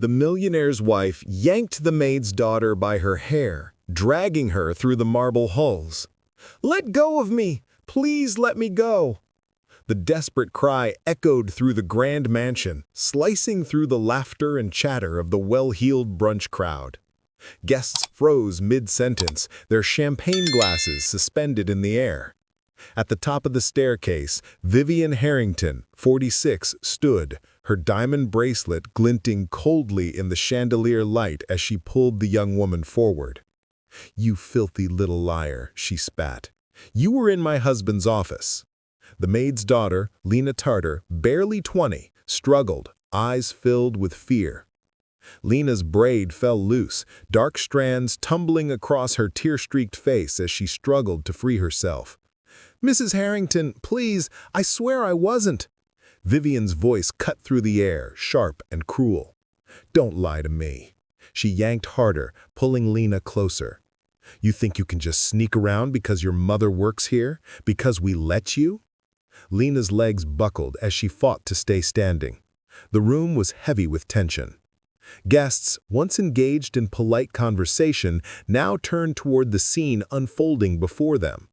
The millionaire's wife yanked the maid's daughter by her hair, dragging her through the marble halls. "Let go of me! Please let me go!" The desperate cry echoed through the grand mansion, slicing through the laughter and chatter of the well-heeled brunch crowd. Guests froze mid-sentence, their champagne glasses suspended in the air. At the top of the staircase, Vivian Harrington, 46, stood, her diamond bracelet glinting coldly in the chandelier light as she pulled the young woman forward. "You filthy little liar," she spat. "You were in my husband's office." The maid's daughter, Lena Tartar, barely 20, struggled, eyes filled with fear. Lena's braid fell loose, dark strands tumbling across her tear-streaked face as she struggled to free herself. "Mrs. Harrington, please, I swear I wasn't." Vivian's voice cut through the air, sharp and cruel. "Don't lie to me." She yanked harder, pulling Lena closer. "You think you can just sneak around because your mother works here? Because we let you?" Lena's legs buckled as she fought to stay standing. The room was heavy with tension. Guests, once engaged in polite conversation, now turned toward the scene unfolding before them.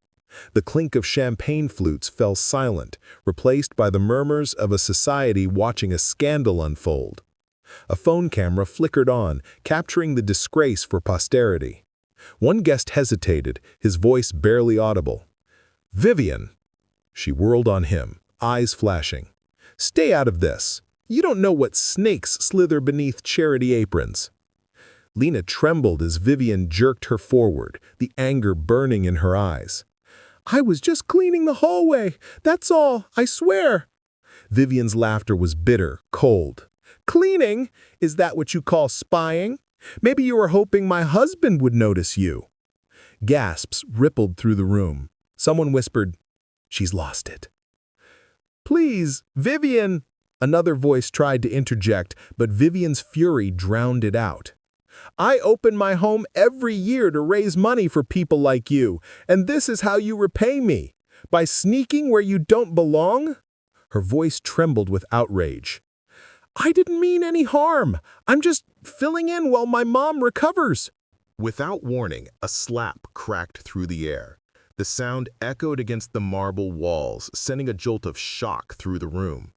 The clink of champagne flutes fell silent, replaced by the murmurs of a society watching a scandal unfold. A phone camera flickered on, capturing the disgrace for posterity. One guest hesitated, his voice barely audible. "Vivian!" She whirled on him, eyes flashing. "Stay out of this. You don't know what snakes slither beneath charity aprons." Lena trembled as Vivian jerked her forward, the anger burning in her eyes. "I was just cleaning the hallway. That's all, I swear." Vivian's laughter was bitter, cold. "Cleaning? Is that what you call spying? Maybe you were hoping my husband would notice you." Gasps rippled through the room. Someone whispered, "She's lost it." "Please, Vivian!" Another voice tried to interject, but Vivian's fury drowned it out. "I open my home every year to raise money for people like you, and this is how you repay me? By sneaking where you don't belong?" Her voice trembled with outrage. "I didn't mean any harm. I'm just filling in while my mom recovers." Without warning, a slap cracked through the air. The sound echoed against the marble walls, sending a jolt of shock through the room.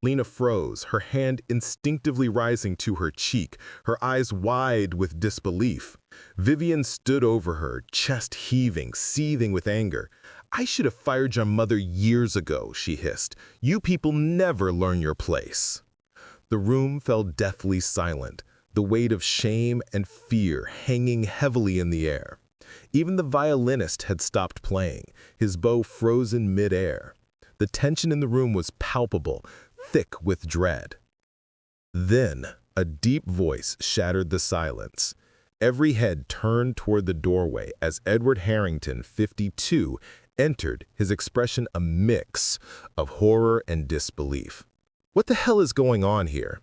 Lena froze, her hand instinctively rising to her cheek, her eyes wide with disbelief. Vivian stood over her, chest heaving, seething with anger. "I should have fired your mother years ago," she hissed. "You people never learn your place." The room fell deathly silent, the weight of shame and fear hanging heavily in the air. Even the violinist had stopped playing, his bow frozen mid-air. The tension in the room was palpable, thick with dread. Then, a deep voice shattered the silence. Every head turned toward the doorway as Edward Harrington, 52, entered, his expression a mix of horror and disbelief. "What the hell is going on here?"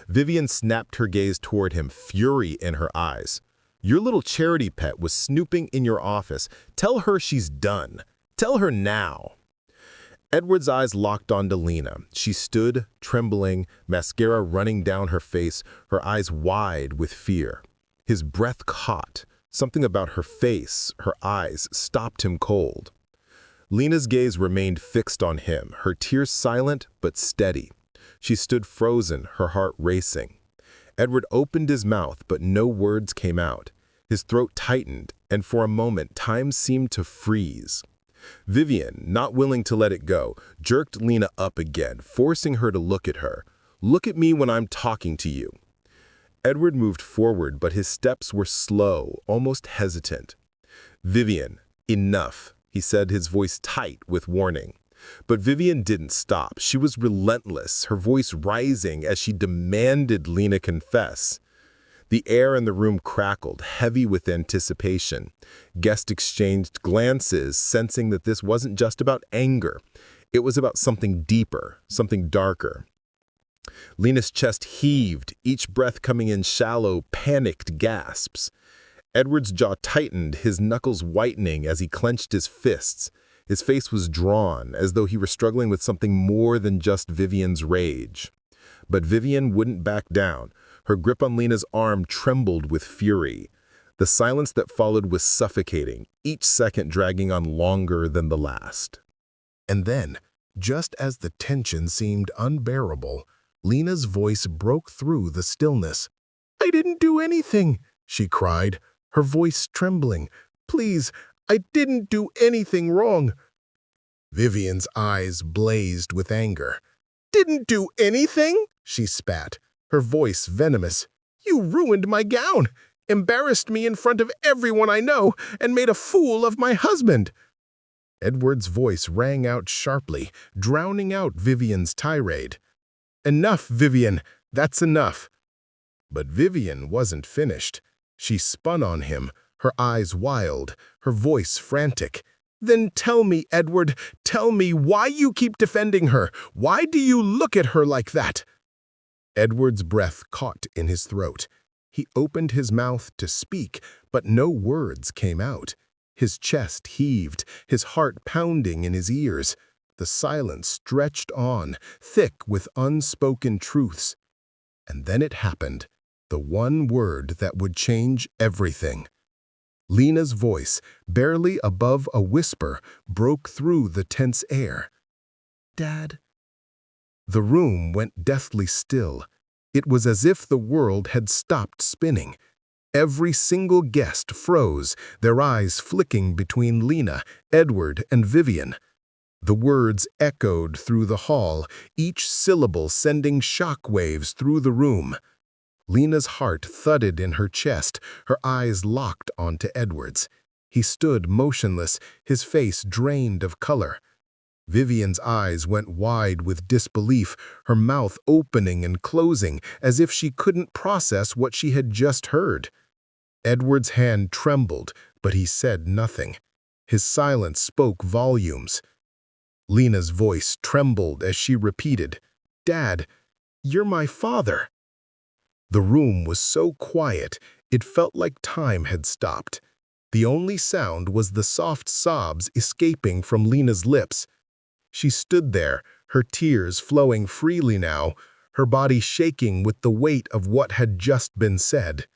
Vivian snapped her gaze toward him, fury in her eyes. "Your little charity pet was snooping in your office. Tell her she's done. Tell her now." Edward's eyes locked onto Lena. She stood, trembling, mascara running down her face, her eyes wide with fear. His breath caught. Something about her face, her eyes, stopped him cold. Lena's gaze remained fixed on him, her tears silent but steady. She stood frozen, her heart racing. Edward opened his mouth, but no words came out. His throat tightened, and for a moment time seemed to freeze. Vivian, not willing to let it go, jerked Lena up again, forcing her to look at her. "Look at me when I'm talking to you." Edward moved forward, but his steps were slow, almost hesitant. "Vivian, enough," he said, his voice tight with warning. But Vivian didn't stop. She was relentless, her voice rising as she demanded Lena confess. The air in the room crackled, heavy with anticipation. Guests exchanged glances, sensing that this wasn't just about anger. It was about something deeper, something darker. Lena's chest heaved, each breath coming in shallow, panicked gasps. Edward's jaw tightened, his knuckles whitening as he clenched his fists. His face was drawn, as though he were struggling with something more than just Vivian's rage. But Vivian wouldn't back down. Her grip on Lena's arm trembled with fury. The silence that followed was suffocating, each second dragging on longer than the last. And then, just as the tension seemed unbearable, Lena's voice broke through the stillness. "I didn't do anything," she cried, her voice trembling. "Please, I didn't do anything wrong." Vivian's eyes blazed with anger. "Didn't do anything?" she spat, her voice venomous. "You ruined my gown, embarrassed me in front of everyone I know, and made a fool of my husband." Edward's voice rang out sharply, drowning out Vivian's tirade. "Enough, Vivian, that's enough." But Vivian wasn't finished. She spun on him, her eyes wild, her voice frantic. "Then tell me, Edward, tell me why you keep defending her. Why do you look at her like that?" Edward's breath caught in his throat. He opened his mouth to speak, but no words came out. His chest heaved, his heart pounding in his ears. The silence stretched on, thick with unspoken truths. And then it happened, the one word that would change everything. Lena's voice, barely above a whisper, broke through the tense air. "Dad." The room went deathly still. It was as if the world had stopped spinning. Every single guest froze, their eyes flicking between Lena, Edward, and Vivian. The words echoed through the hall, each syllable sending shockwaves through the room. Lena's heart thudded in her chest, her eyes locked onto Edward's. He stood motionless, his face drained of color. Vivian's eyes went wide with disbelief, her mouth opening and closing as if she couldn't process what she had just heard. Edward's hand trembled, but he said nothing. His silence spoke volumes. Lena's voice trembled as she repeated, "Dad, you're my father." The room was so quiet, it felt like time had stopped. The only sound was the soft sobs escaping from Lena's lips. She stood there, her tears flowing freely now, her body shaking with the weight of what had just been said.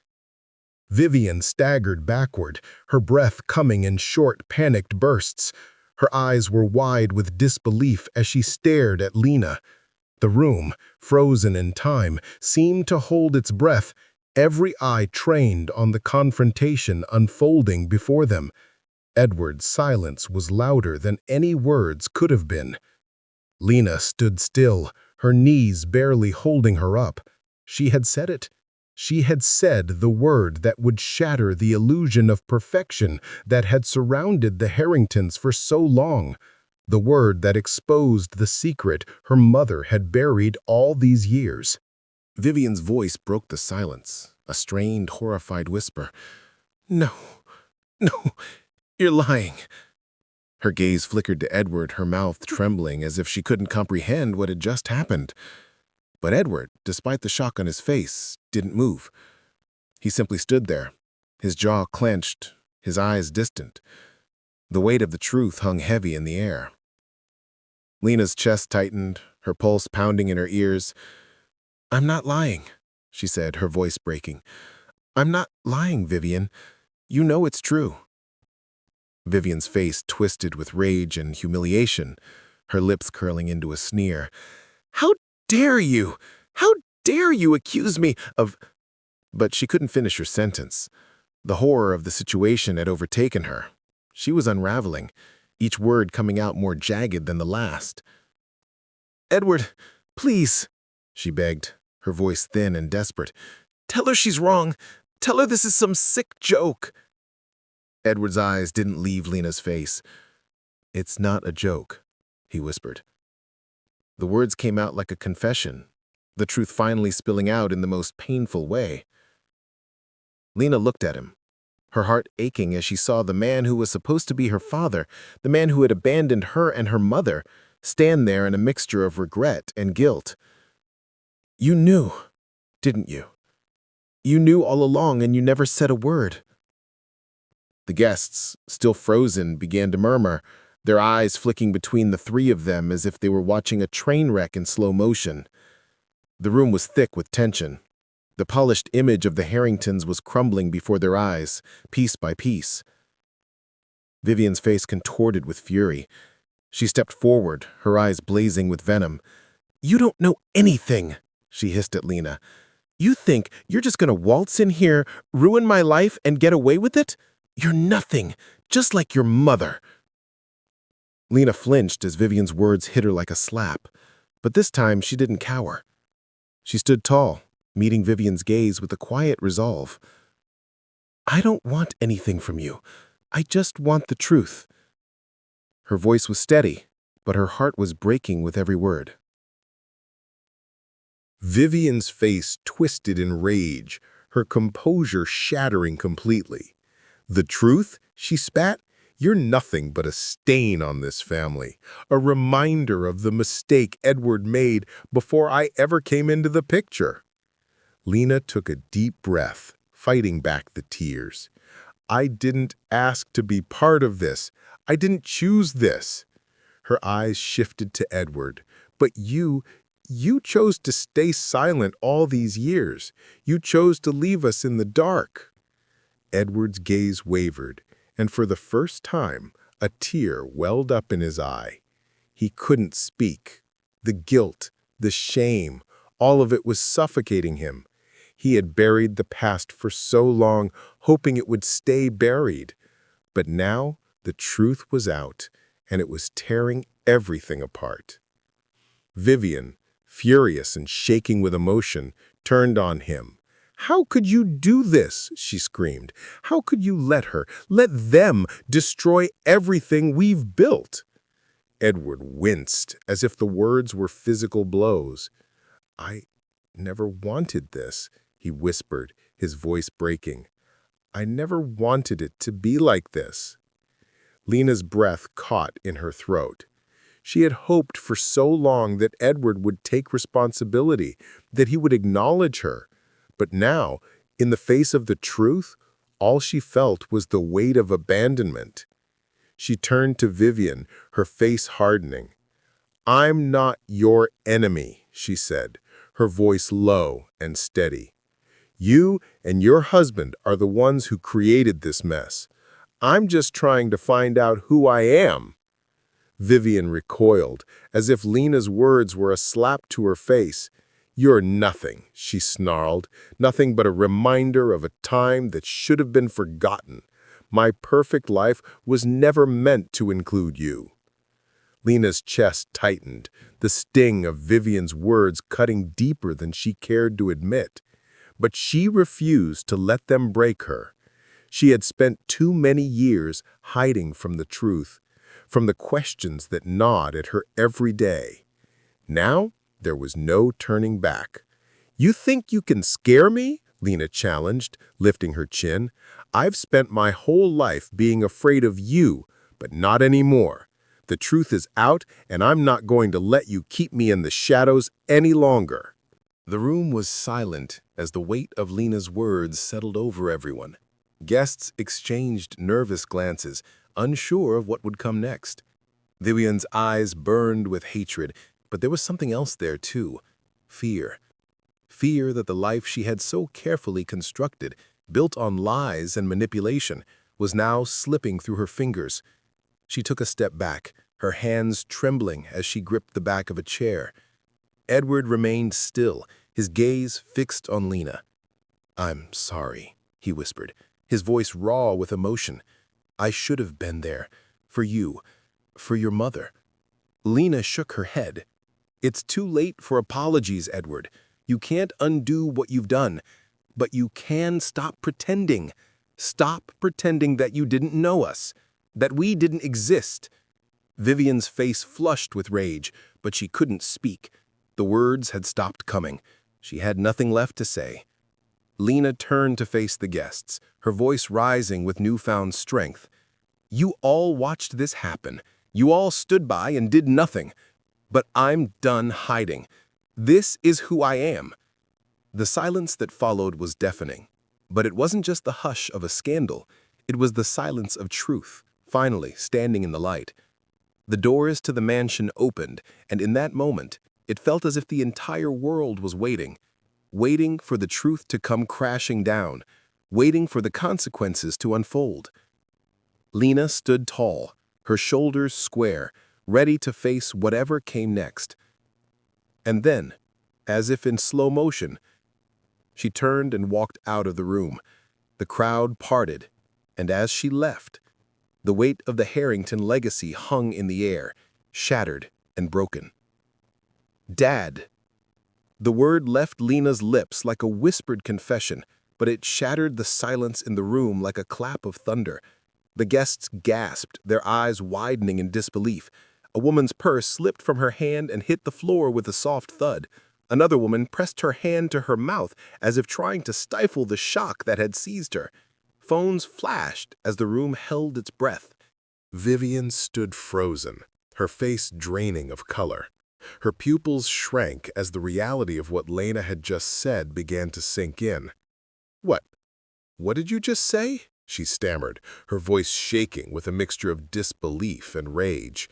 Vivian staggered backward, her breath coming in short, panicked bursts. Her eyes were wide with disbelief as she stared at Lena. The room, frozen in time, seemed to hold its breath, every eye trained on the confrontation unfolding before them. Edward's silence was louder than any words could have been. Lena stood still, her knees barely holding her up. She had said it. She had said the word that would shatter the illusion of perfection that had surrounded the Harringtons for so long. The word that exposed the secret her mother had buried all these years. Vivian's voice broke the silence, a strained, horrified whisper. "No, no, you're lying." Her gaze flickered to Edward, her mouth trembling as if she couldn't comprehend what had just happened. But Edward, despite the shock on his face, didn't move. He simply stood there, his jaw clenched, his eyes distant. The weight of the truth hung heavy in the air. Lena's chest tightened, her pulse pounding in her ears. "I'm not lying," she said, her voice breaking. "I'm not lying, Vivian. You know it's true." Vivian's face twisted with rage and humiliation, her lips curling into a sneer. "How dare you? How dare you accuse me of—" But she couldn't finish her sentence. The horror of the situation had overtaken her. She was unraveling, each word coming out more jagged than the last. "Edward, please," she begged, her voice thin and desperate. "Tell her she's wrong. Tell her this is some sick joke." Edward's eyes didn't leave Lena's face. "It's not a joke," he whispered. The words came out like a confession, the truth finally spilling out in the most painful way. Lena looked at him, her heart aching as she saw the man who was supposed to be her father, the man who had abandoned her and her mother, stand there in a mixture of regret and guilt. "You knew, didn't you? You knew all along and you never said a word." The guests, still frozen, began to murmur, their eyes flicking between the three of them as if they were watching a train wreck in slow motion. The room was thick with tension. The polished image of the Harringtons was crumbling before their eyes, piece by piece. Vivian's face contorted with fury. She stepped forward, her eyes blazing with venom. "You don't know anything," she hissed at Lena. "You think you're just gonna waltz in here, ruin my life, and get away with it? You're nothing, just like your mother." Lena flinched as Vivian's words hit her like a slap, but this time she didn't cower. She stood tall, meeting Vivian's gaze with a quiet resolve. "I don't want anything from you. I just want the truth." Her voice was steady, but her heart was breaking with every word. Vivian's face twisted in rage, her composure shattering completely. "The truth?" she spat. "You're nothing but a stain on this family, a reminder of the mistake Edward made before I ever came into the picture." Lena took a deep breath, fighting back the tears. "I didn't ask to be part of this. I didn't choose this." Her eyes shifted to Edward. "But you chose to stay silent all these years. You chose to leave us in the dark." Edward's gaze wavered, and for the first time, a tear welled up in his eye. He couldn't speak. The guilt, the shame, all of it was suffocating him. He had buried the past for so long, hoping it would stay buried. But now, the truth was out, and it was tearing everything apart. Vivian, furious and shaking with emotion, turned on him. "How could you do this?" she screamed. "How could you let them destroy everything we've built?" Edward winced, as if the words were physical blows. "I never wanted this," he whispered, his voice breaking. "I never wanted it to be like this." Lena's breath caught in her throat. She had hoped for so long that Edward would take responsibility, that he would acknowledge her. But now, in the face of the truth, all she felt was the weight of abandonment. She turned to Vivian, her face hardening. "I'm not your enemy," she said, her voice low and steady. "You and your husband are the ones who created this mess. I'm just trying to find out who I am." Vivian recoiled, as if Lena's words were a slap to her face. "You're nothing," she snarled, "nothing but a reminder of a time that should have been forgotten. My perfect life was never meant to include you." Lena's chest tightened, the sting of Vivian's words cutting deeper than she cared to admit. But she refused to let them break her. She had spent too many years hiding from the truth, from the questions that gnawed at her every day. Now, there was no turning back. "You think you can scare me?" Lena challenged, lifting her chin. "I've spent my whole life being afraid of you, but not anymore. The truth is out, and I'm not going to let you keep me in the shadows any longer." The room was silent as the weight of Lena's words settled over everyone. Guests exchanged nervous glances, unsure of what would come next. Vivian's eyes burned with hatred, but there was something else there too. Fear. Fear that the life she had so carefully constructed, built on lies and manipulation, was now slipping through her fingers. She took a step back, her hands trembling as she gripped the back of a chair. Edward remained still, his gaze fixed on Lena. "I'm sorry," he whispered, his voice raw with emotion. "I should have been there. For you. For your mother." Lena shook her head. "It's too late for apologies, Edward. You can't undo what you've done. But you can stop pretending. Stop pretending that you didn't know us, that we didn't exist." Vivian's face flushed with rage, but she couldn't speak. The words had stopped coming. She had nothing left to say. Lena turned to face the guests, her voice rising with newfound strength. "You all watched this happen. You all stood by and did nothing. But I'm done hiding. This is who I am." The silence that followed was deafening. But it wasn't just the hush of a scandal. It was the silence of truth, finally standing in the light. The doors to the mansion opened, and in that moment, it felt as if the entire world was waiting. waiting for the truth to come crashing down, waiting for the consequences to unfold. Lena stood tall, her shoulders square, ready to face whatever came next. And then, as if in slow motion, she turned and walked out of the room. The crowd parted, and as she left, the weight of the Harrington legacy hung in the air, shattered and broken. Dad. The word left Lena's lips like a whispered confession, but it shattered the silence in the room like a clap of thunder. The guests gasped, their eyes widening in disbelief. A woman's purse slipped from her hand and hit the floor with a soft thud. Another woman pressed her hand to her mouth as if trying to stifle the shock that had seized her. Phones flashed as the room held its breath. Vivian stood frozen, her face draining of color. Her pupils shrank as the reality of what Lena had just said began to sink in. "What? What did you just say?" she stammered, her voice shaking with a mixture of disbelief and rage.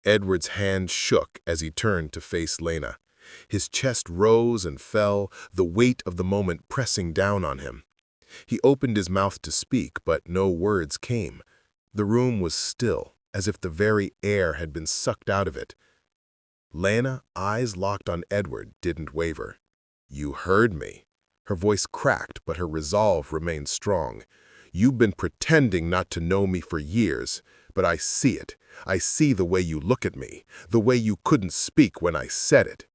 Edward's hand shook as he turned to face Lena. His chest rose and fell, the weight of the moment pressing down on him. He opened his mouth to speak, but no words came. The room was still, as if the very air had been sucked out of it. Lena, eyes locked on Edward, didn't waver. "You heard me." Her voice cracked, but her resolve remained strong. "You've been pretending not to know me for years, but I see it. I see the way you look at me, the way you couldn't speak when I said it."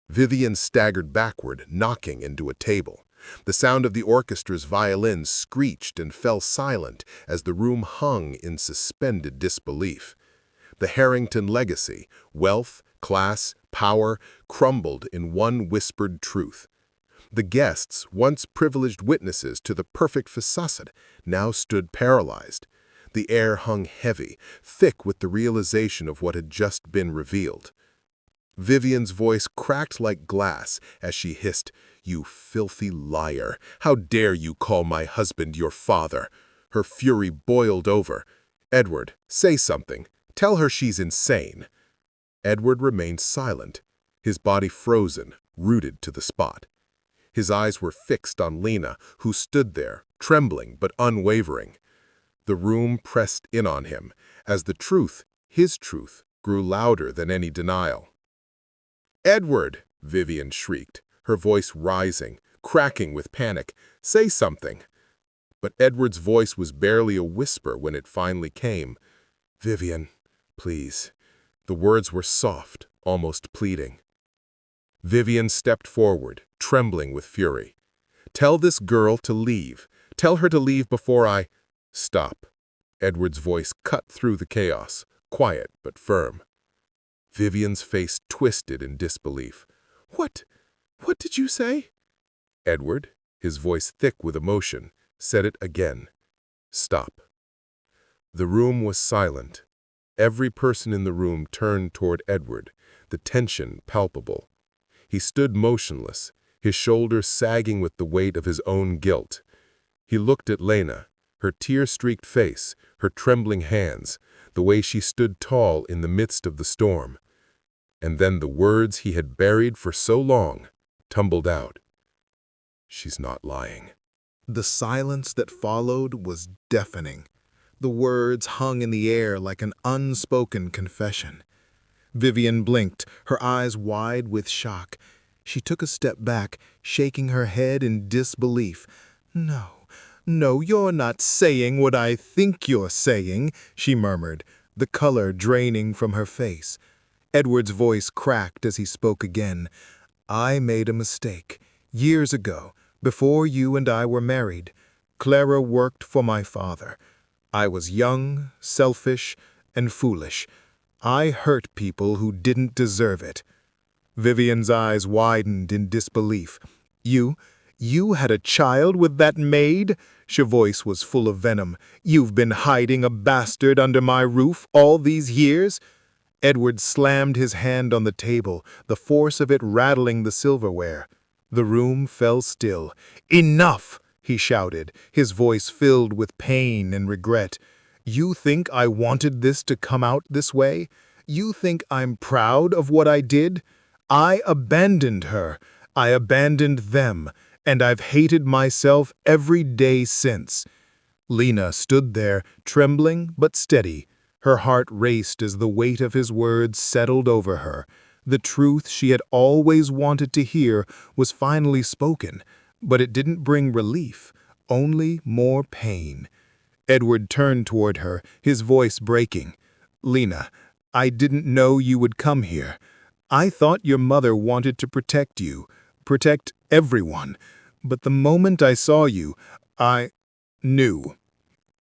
Vivian staggered backward, knocking into a table. The sound of the orchestra's violins screeched and fell silent as the room hung in suspended disbelief. The Harrington legacy, wealth, class, power, crumbled in one whispered truth. The guests, once privileged witnesses to the perfect facade, now stood paralyzed. The air hung heavy, thick with the realization of what had just been revealed. Vivian's voice cracked like glass as she hissed, "You filthy liar! How dare you call my husband your father?" Her fury boiled over. "Edward, say something. Tell her she's insane." Edward remained silent, his body frozen, rooted to the spot. His eyes were fixed on Lena, who stood there, trembling but unwavering. The room pressed in on him, as the truth, his truth, grew louder than any denial. "Edward!" Vivian shrieked, her voice rising, cracking with panic. "Say something." But Edward's voice was barely a whisper when it finally came. "Vivian, please." The words were soft, almost pleading. Vivian stepped forward, trembling with fury. "Tell this girl to leave. Tell her to leave before I—" "Stop." Edward's voice cut through the chaos, quiet but firm. Vivian's face twisted in disbelief. What did you say?" Edward, his voice thick with emotion, said it again. "Stop." The room was silent. Every person in the room turned toward Edward, the tension palpable. He stood motionless, his shoulders sagging with the weight of his own guilt. He looked at Lena, her tear-streaked face, her trembling hands, the way she stood tall in the midst of the storm. And then the words he had buried for so long tumbled out. "She's not lying." The silence that followed was deafening. The words hung in the air like an unspoken confession. Vivian blinked, her eyes wide with shock. She took a step back, shaking her head in disbelief. No, you're not saying what I think you're saying," she murmured, the color draining from her face. Edward's voice cracked as he spoke again. "I made a mistake. Years ago, before you and I were married, Clara worked for my father. I was young, selfish, and foolish. I hurt people who didn't deserve it." Vivian's eyes widened in disbelief. You had a child with that maid?" Her voice was full of venom. "You've been hiding a bastard under my roof all these years?" Edward slammed his hand on the table, the force of it rattling the silverware. The room fell still. "Enough!" he shouted, his voice filled with pain and regret. "You think I wanted this to come out this way? You think I'm proud of what I did? I abandoned her. I abandoned them, and I've hated myself every day since." Lena stood there, trembling but steady. Her heart raced as the weight of his words settled over her. The truth she had always wanted to hear was finally spoken, but it didn't bring relief, only more pain. Edward turned toward her, his voice breaking. "Lena, I didn't know you would come here. I thought your mother wanted to protect you, protect everyone. But the moment I saw you, I knew."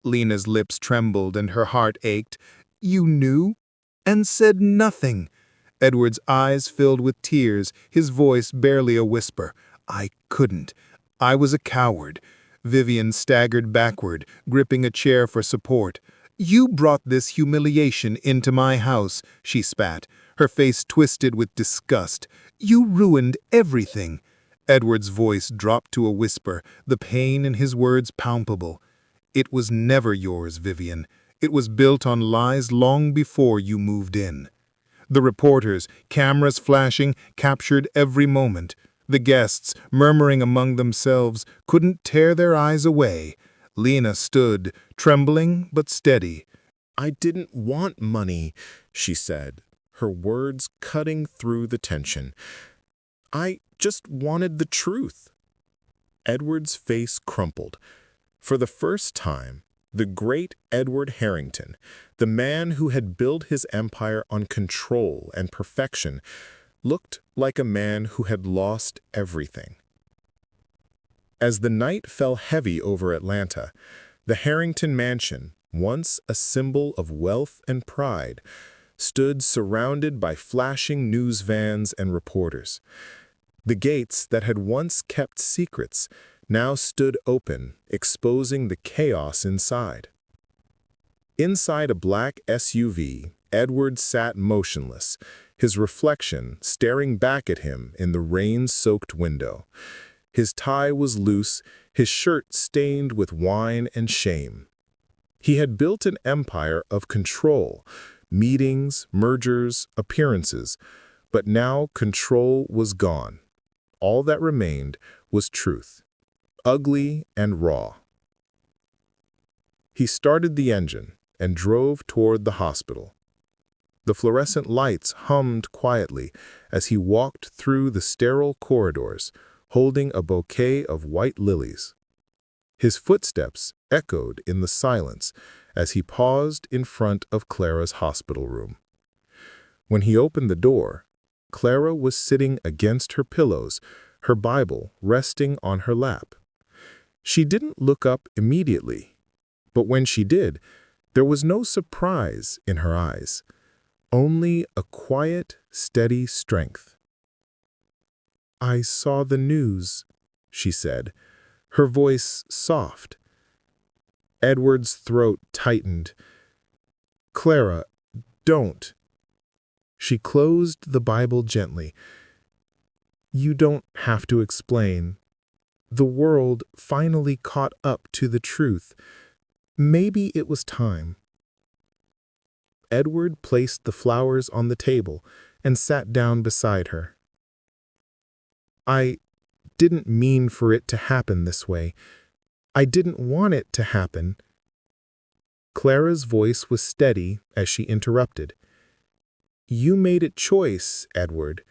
Lena's lips trembled and her heart ached. "You knew? And said nothing." Edward's eyes filled with tears, his voice barely a whisper. "I couldn't. I was a coward." Vivian staggered backward, gripping a chair for support. "You brought this humiliation into my house," she spat, her face twisted with disgust. "You ruined everything." Edward's voice dropped to a whisper, the pain in his words palpable. "It was never yours, Vivian. It was built on lies long before you moved in." The reporters, cameras flashing, captured every moment. The guests, murmuring among themselves, couldn't tear their eyes away. Lena stood, trembling but steady. "I didn't want money," she said, her words cutting through the tension. "I just wanted the truth." Edward's face crumpled. For the first time, the great Edward Harrington, the man who had built his empire on control and perfection, looked like a man who had lost everything. As the night fell heavy over Atlanta, the Harrington mansion, once a symbol of wealth and pride, stood surrounded by flashing news vans and reporters. The gates that had once kept secrets now stood open, exposing the chaos inside. Inside a black SUV, Edward sat motionless, his reflection staring back at him in the rain-soaked window. His tie was loose, his shirt stained with wine and shame. He had built an empire of control, meetings, mergers, appearances, but now control was gone. All that remained was truth, ugly and raw. He started the engine and drove toward the hospital. The fluorescent lights hummed quietly as he walked through the sterile corridors, holding a bouquet of white lilies. His footsteps echoed in the silence as he paused in front of Clara's hospital room. When he opened the door, Clara was sitting against her pillows, her Bible resting on her lap. She didn't look up immediately, but when she did, there was no surprise in her eyes, only a quiet, steady strength. "I saw the news," she said, her voice soft. Edward's throat tightened. "Clara, don't." She closed the Bible gently. "You don't have to explain. The world finally caught up to the truth. Maybe it was time." Edward placed the flowers on the table and sat down beside her. "I didn't mean for it to happen this way. I didn't want it to happen." Clara's voice was steady as she interrupted. "You made a choice, Edward.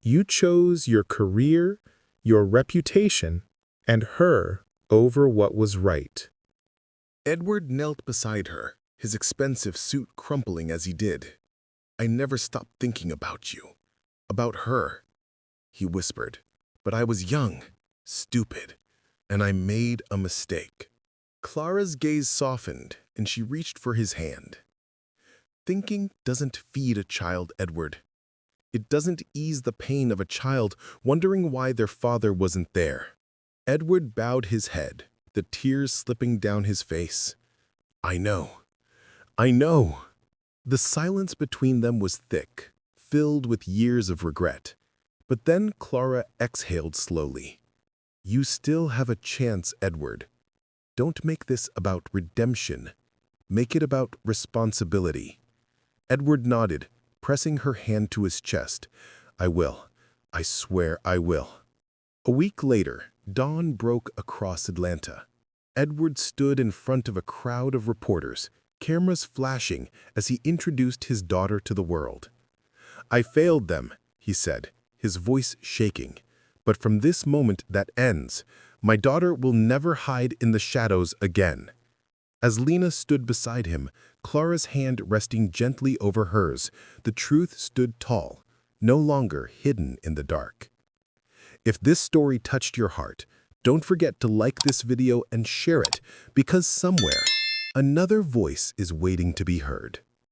You chose your career, your reputation, and her over what was right." Edward knelt beside her, his expensive suit crumpling as he did. "I never stopped thinking about you, about her," he whispered. "But I was young, stupid, and I made a mistake." Clara's gaze softened, and she reached for his hand. "Thinking doesn't feed a child, Edward. It doesn't ease the pain of a child wondering why their father wasn't there." Edward bowed his head, the tears slipping down his face. "I know. I know." The silence between them was thick, filled with years of regret. But then Clara exhaled slowly. "You still have a chance, Edward. Don't make this about redemption. Make it about responsibility." Edward nodded, pressing her hand to his chest. "I will. I swear I will." A week later, dawn broke across Atlanta. Edward stood in front of a crowd of reporters, cameras flashing as he introduced his daughter to the world. "I failed them," he said, his voice shaking. "But from this moment that ends, my daughter will never hide in the shadows again." As Lena stood beside him, Clara's hand resting gently over hers, the truth stood tall, no longer hidden in the dark. If this story touched your heart, don't forget to like this video and share it, because somewhere, another voice is waiting to be heard.